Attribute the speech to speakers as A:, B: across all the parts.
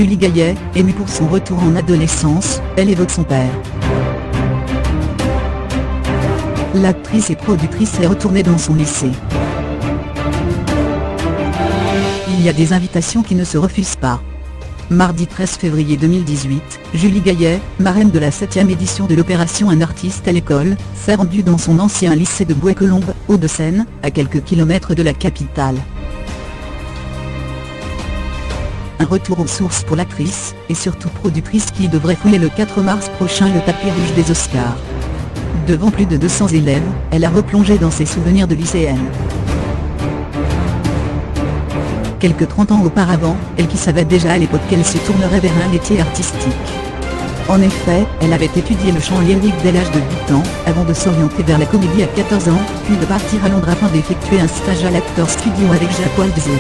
A: Julie Gaillet, émue pour son retour en adolescence, elle évoque son père. L'actrice et productrice est retournée dans son lycée. Il y a des invitations qui ne se refusent pas. Mardi 13 février 2018, Julie Gaillet, marraine de la 7e édition de l'opération Un artiste à l'école, s'est rendue dans son ancien lycée de Bouet-Colombes, Hauts-de-Seine, à quelques kilomètres de la capitale. Un retour aux sources pour l'actrice, et surtout productrice qui devrait fouler le 4 mars prochain le tapis rouge des Oscars. Devant plus de 200 élèves, elle a replongé dans ses souvenirs de lycéenne. Quelques 30 ans auparavant, elle qui savait déjà à l'époque qu'elle se tournerait vers un métier artistique. En effet, elle avait étudié le chant lyrique dès l'âge de 8 ans, avant de s'orienter vers la comédie à 14 ans, puis de partir à Londres afin d'effectuer un stage à l'Actors Studio avec Jacques Waldzé.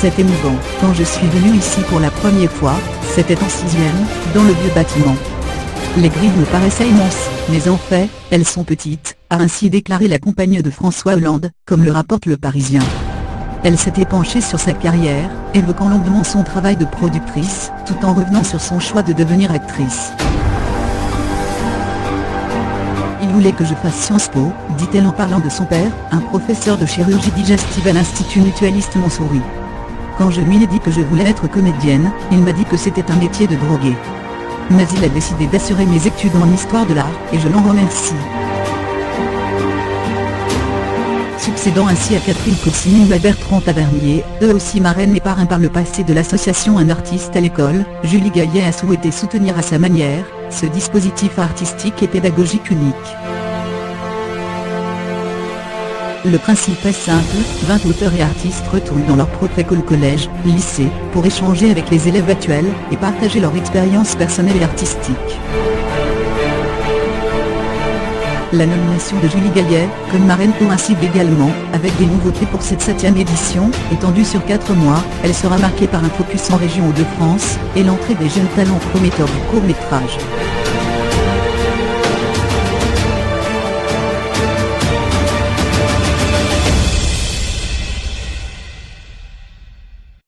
A: C'est émouvant. Quand je suis venue ici pour la première fois, c'était en 6e, dans le vieux bâtiment. Les grilles me paraissaient immenses, mais en fait, elles sont petites, a ainsi déclaré la compagne de François Hollande, comme le rapporte Le Parisien. Elle s'était penchée sur sa carrière, évoquant longuement son travail de productrice, tout en revenant sur son choix de devenir actrice. Il voulait que je fasse Sciences Po, dit-elle en parlant de son père, un professeur de chirurgie digestive à l'Institut Mutualiste Montsouris. Quand je lui ai dit que je voulais être comédienne, il m'a dit que c'était un métier de drogué. Mais il a décidé d'assurer mes études en histoire de l'art, et je l'en remercie. Succédant ainsi à Catherine Courcine ou à Bertrand Tavernier, eux aussi marraines et parrains par le passé de l'association Un artiste à l'école, Julie Gaillet a souhaité soutenir à sa manière, ce dispositif artistique et pédagogique unique. Le principe est simple, 20 auteurs et artistes retournent dans leur propre école, collège, lycée, pour échanger avec les élèves actuels, et partager leur expérience personnelle et artistique. La nomination de Julie Gaillet, comme marraine coïncide également, avec des nouveautés pour cette 7e édition, étendue sur 4 mois, elle sera marquée par un focus en région Hauts-de-France, et l'entrée des jeunes talents prometteurs du court-métrage.